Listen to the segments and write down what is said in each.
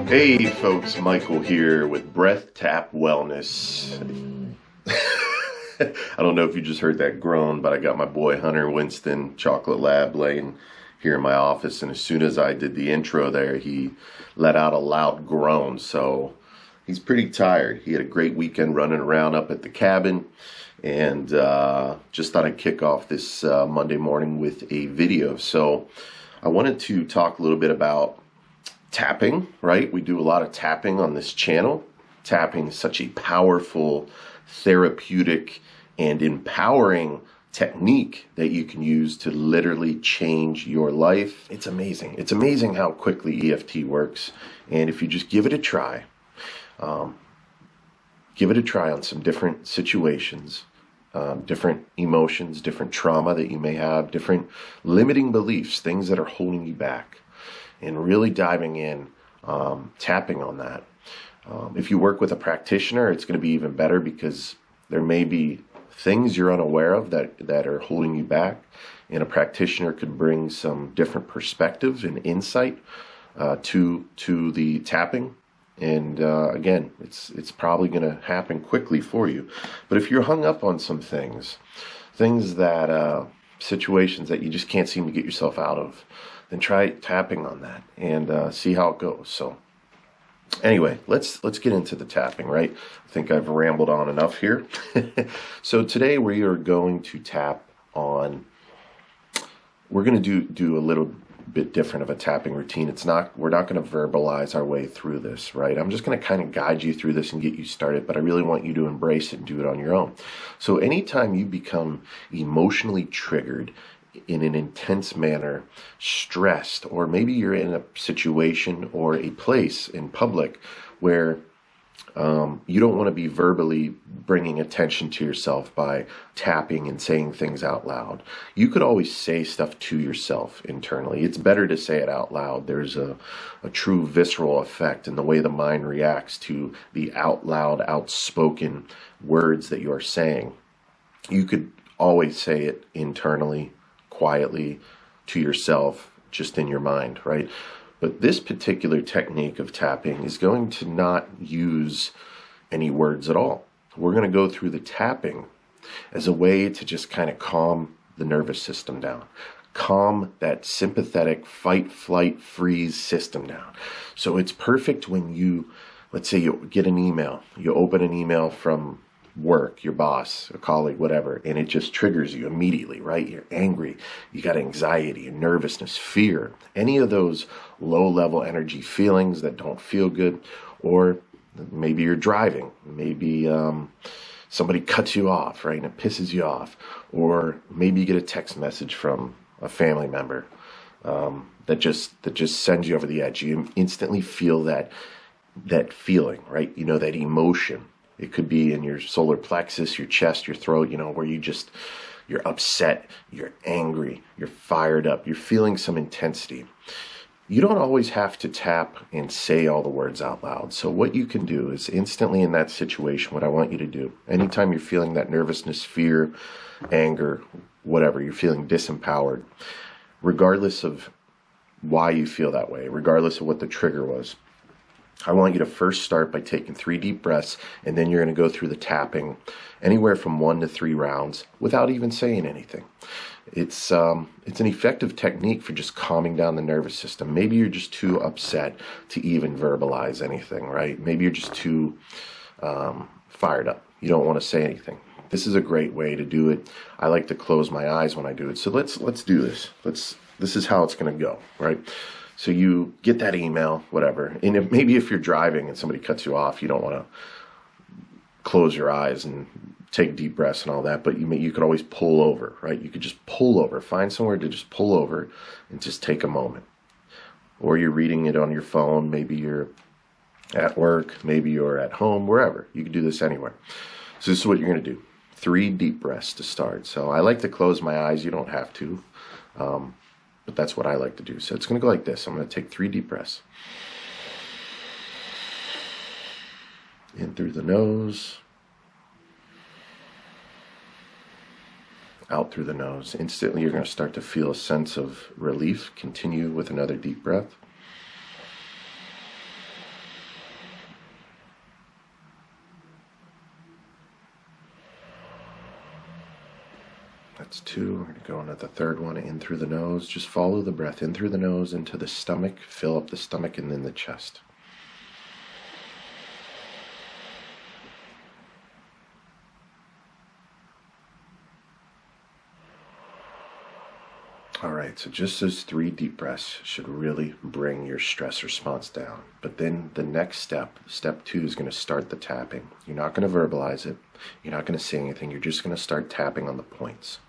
Hey folks, Michael here with BreathTap Wellness. I don't know if you just heard that groan, but I got my boy Hunter Winston, Chocolate Lab, laying here in my office, and as soon as I did the intro there, he let out a loud groan, so he's pretty tired. He had a great weekend running around up at the cabin, and just thought I'd kick off this Monday morning with a video. So I wanted to talk a little bit about tapping, right? We do a lot of tapping on this channel. Tapping is such a powerful, therapeutic, and empowering technique that you can use to literally change your life. It's amazing. It's amazing how quickly EFT works. And if you just give it a try on some different situations, different emotions, different trauma that you may have, different limiting beliefs, things that are holding you back, and really diving in, tapping on that. If you work with a practitioner, it's going to be even better because there may be things you're unaware of that are holding you back, and a practitioner could bring some different perspective and insight to the tapping. And again, it's probably going to happen quickly for you. But if you're hung up on some things that situations that you just can't seem to get yourself out of, then try tapping on that and see how it goes. So anyway, let's get into the tapping, right? I think I've rambled on enough here. So today we are going to tap on, we're going to do a little bit different of a tapping routine. We're not going to verbalize our way through this, right? I'm just going to kind of guide you through this and get you started, but I really want you to embrace it and do it on your own. So anytime you become emotionally triggered in an intense manner, stressed, or maybe you're in a situation or a place in public where you don't want to be verbally bringing attention to yourself by tapping and saying things out loud. You could always say stuff to yourself internally. It's better to say it out loud. There's a true visceral effect in the way the mind reacts to the out loud, outspoken words that you are saying. You could always say it internally, quietly, to yourself, just in your mind, right? But this particular technique of tapping is going to not use any words at all. We're going to go through the tapping as a way to just kind of calm the nervous system down. Calm that sympathetic fight, flight, freeze system down. So it's perfect when you, let's say you get an email, you open an email from work, your boss, a colleague, whatever, and it just triggers you immediately, right? You're angry, you got anxiety, nervousness, fear, any of those low-level energy feelings that don't feel good. Or maybe you're driving, maybe somebody cuts you off, right, and it pisses you off. Or maybe you get a text message from a family member that just sends you over the edge. You instantly feel that feeling, right? You know, that emotion. It could be in your solar plexus, your chest, your throat, where you're upset, you're angry, you're fired up, you're feeling some intensity. You don't always have to tap and say all the words out loud. So what you can do is instantly in that situation, what I want you to do, anytime you're feeling that nervousness, fear, anger, whatever, you're feeling disempowered, regardless of why you feel that way, regardless of what the trigger was, I want you to first start by taking 3 deep breaths, and then you're going to go through the tapping anywhere from 1 to 3 rounds without even saying anything. It's an effective technique for just calming down the nervous system. Maybe you're just too upset to even verbalize anything, right? Maybe you're just too fired up. You don't want to say anything. This is a great way to do it. I like to close my eyes when I do it. So let's do this. This is how it's going to go, right? So you get that email, whatever, and maybe if you're driving and somebody cuts you off, you don't want to close your eyes and take deep breaths and all that, but you could always pull over, right? You could just pull over, find somewhere to just pull over and just take a moment. Or you're reading it on your phone, maybe you're at work, maybe you're at home, wherever. You can do this anywhere. So this is what you're going to do. 3 deep breaths to start. So I like to close my eyes. You don't have to. But that's what I like to do. So it's going to go like this. I'm going to take 3 deep breaths. In through the nose. Out through the nose. Instantly you're going to start to feel a sense of relief. Continue with another deep breath. That's 2. We're going to go into the third one, in through the nose. Just follow the breath in through the nose, into the stomach, fill up the stomach, and then the chest. All right, so just those 3 deep breaths should really bring your stress response down. But then the next step, step 2, is going to start the tapping. You're not going to verbalize it. You're not going to say anything. You're just going to start tapping on the points.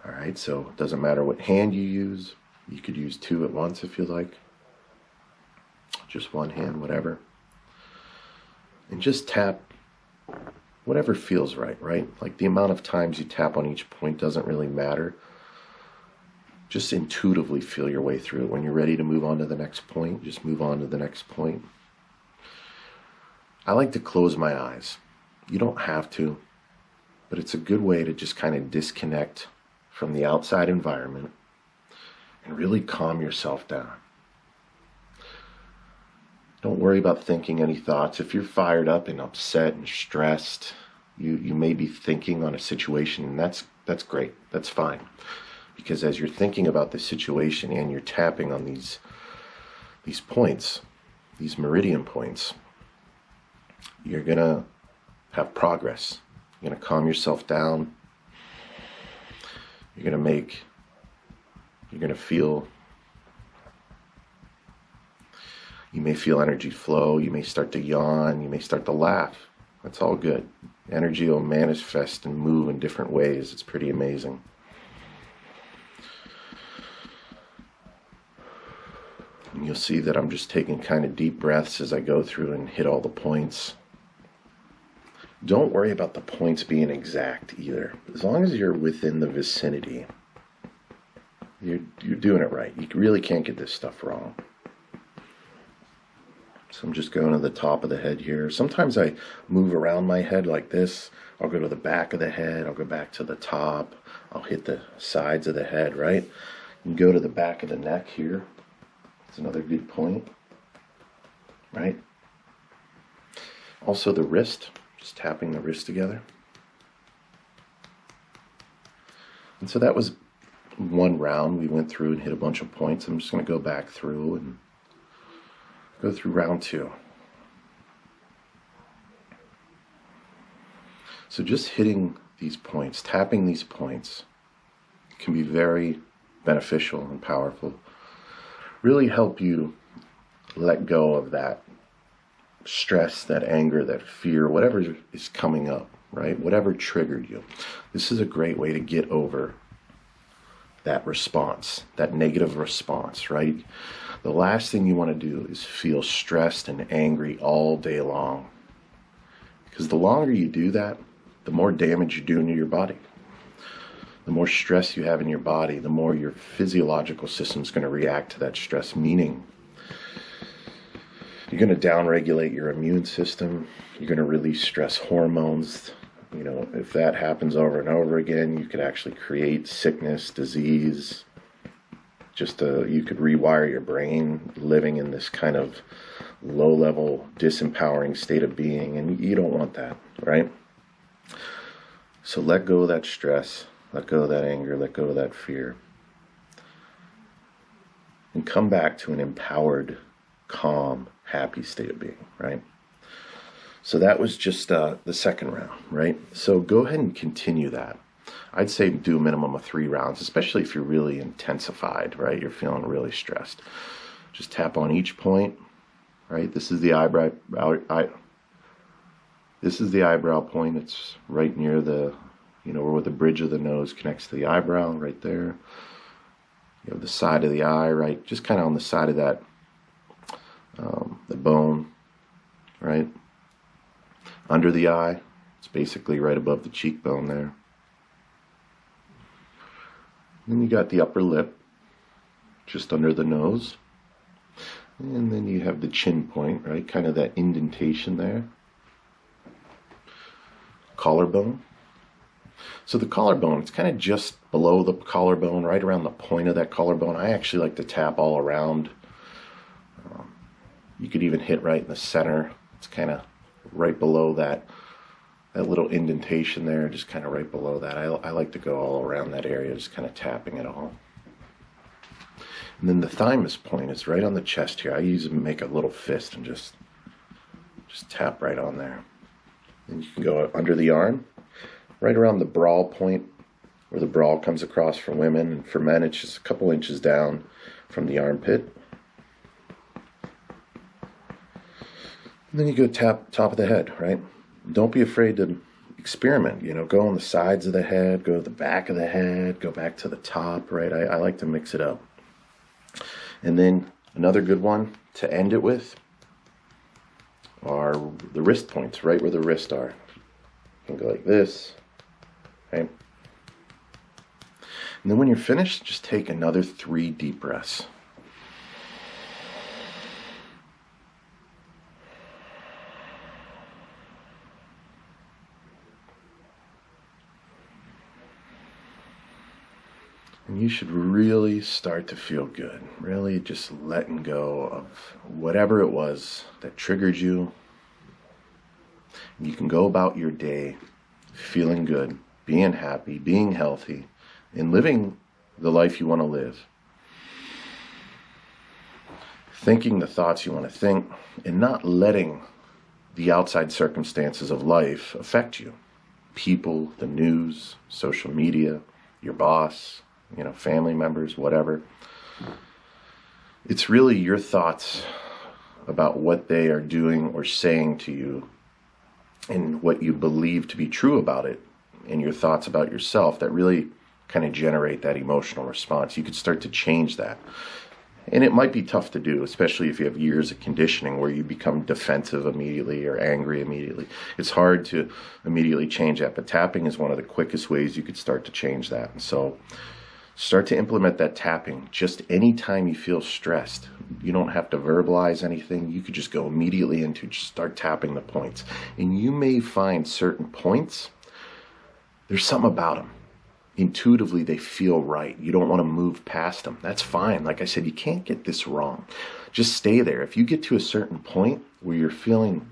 All right, so it doesn't matter what hand you use. You could use 2 at once if you like. Just one hand, whatever. And just tap whatever feels right, right? Like the amount of times you tap on each point doesn't really matter. Just intuitively feel your way through it. When you're ready to move on to the next point, just move on to the next point. I like to close my eyes. You don't have to, but it's a good way to just kind of disconnect from the outside environment and really calm yourself down. Don't worry about thinking any thoughts. If you're fired up and upset and stressed, you may be thinking on a situation, and that's great. That's fine. Because as you're thinking about the situation and you're tapping on these points, these meridian points, you're going to have progress. You're going to calm yourself down. You're going to feel, you may feel energy flow. You may start to yawn. You may start to laugh. That's all good. Energy will manifest and move in different ways. It's pretty amazing. And you'll see that I'm just taking kind of deep breaths as I go through and hit all the points. Don't worry about the points being exact either. As long as you're within the vicinity, you're doing it right. You really can't get this stuff wrong. So I'm just going to the top of the head here. Sometimes I move around my head like this. I'll go to the back of the head. I'll go back to the top. I'll hit the sides of the head, right? And go to the back of the neck here. It's another good point, right? Also the wrist, just tapping the wrist together. And so that was one round. We went through and hit a bunch of points. I'm just going to go back through and go through round 2. So just hitting these points, tapping these points can be very beneficial and powerful. Really help you let go of that stress, that anger, that fear, whatever is coming up, right? Whatever triggered you. This is a great way to get over that response, that negative response, right? The last thing you want to do is feel stressed and angry all day long. Because the longer you do that, the more damage you're doing to your body. The more stress you have in your body, the more your physiological system is going to react to that stress, meaning you're going to downregulate your immune system. You're going to release stress hormones. You know, if that happens over and over again, you could actually create sickness, disease. You could rewire your brain living in this kind of low-level, disempowering state of being, and you don't want that, right? So let go of that stress. Let go of that anger, let go of that fear. And come back to an empowered, calm, happy state of being, right? So that was just the second round, right? So go ahead and continue that. I'd say do a minimum of 3 rounds, especially if you're really intensified, right? You're feeling really stressed. Just tap on each point, right? This is the eyebrow. This is the eyebrow point. It's right near the, where the bridge of the nose connects to the eyebrow, right there. You have the side of the eye, right? Just kind of on the side of that, the bone, right? Under the eye, it's basically right above the cheekbone there. Then you got the upper lip, just under the nose. And then you have the chin point, right? Kind of that indentation there. Collarbone. So the collarbone, it's kind of just below the collarbone, right around the point of that collarbone. I actually like to tap all around. You could even hit right in the center. It's kind of right below that that little indentation there, just kind of right below that. I like to go all around that area, just kind of tapping it all. And then the thymus point is right on the chest here. I usually make a little fist and just tap right on there. And you can go under the arm, right around the brawl point, where the brawl comes across for women, and for men it's just a couple inches down from the armpit. And then you go tap top of the head, right? Don't be afraid to experiment, go on the sides of the head, go to the back of the head, go back to the top, right? I like to mix it up. And then another good one to end it with are the wrist points, right where the wrists are. You can go like this, okay? And then when you're finished, just take another 3 deep breaths. And you should really start to feel good. Really just letting go of whatever it was that triggered you. You can go about your day feeling good, being happy, being healthy, and living the life you want to live. Thinking the thoughts you want to think, and not letting the outside circumstances of life affect you. People, the news, social media, your boss, family members, whatever. It's really your thoughts about what they are doing or saying to you and what you believe to be true about it, and your thoughts about yourself that really kind of generate that emotional response. You could start to change that. And it might be tough to do, especially if you have years of conditioning where you become defensive immediately or angry immediately. It's hard to immediately change that, but tapping is one of the quickest ways you could start to change that. And so start to implement that tapping just anytime you feel stressed. You don't have to verbalize anything. You could just go immediately into just start tapping the points. And you may find certain points, there's something about them. Intuitively, they feel right. You don't want to move past them. That's fine. Like I said, you can't get this wrong. Just stay there. If you get to a certain point where you're feeling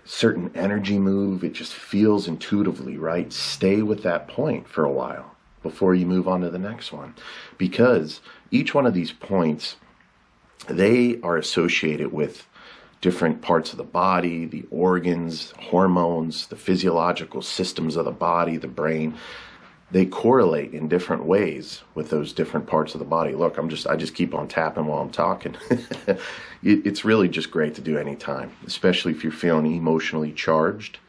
certain energy move, it just feels intuitively right, stay with that point for a while before you move on to the next one. Because each one of these points, they are associated with different parts of the body, the organs, hormones, the physiological systems of the body, the brain. They correlate in different ways with those different parts of the body. Look, I just keep on tapping while I'm talking. It's really just great to do anytime, especially if you're feeling emotionally charged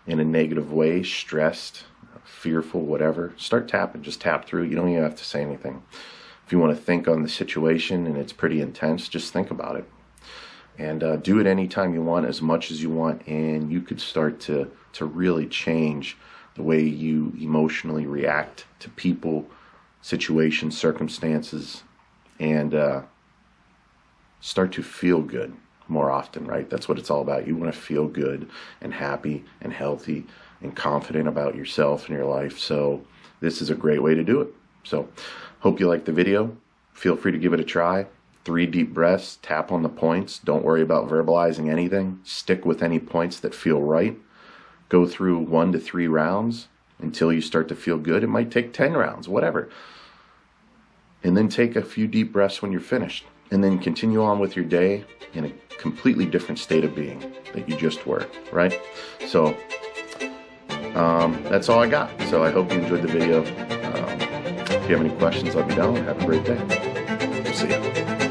in a negative way, stressed, fearful, whatever. Start tapping, just tap through. You don't even have to say anything. If you want to think on the situation and it's pretty intense, just think about it. And do it anytime you want, as much as you want, and you could start to really change the way you emotionally react to people, situations, circumstances, and start to feel good more often, right? That's what it's all about. You want to feel good and happy and healthy and confident about yourself and your life. So this is a great way to do it. So hope you liked the video. Feel free to give it a try. 3 deep breaths, tap on the points. Don't worry about verbalizing anything. Stick with any points that feel right. Go through 1 to 3 rounds until you start to feel good. It might take 10 rounds, whatever. And then take a few deep breaths when you're finished. And then continue on with your day in a completely different state of being that you just were, right? So that's all I got. So I hope you enjoyed the video. If you have any questions, let me know. Have a great day. We'll see you.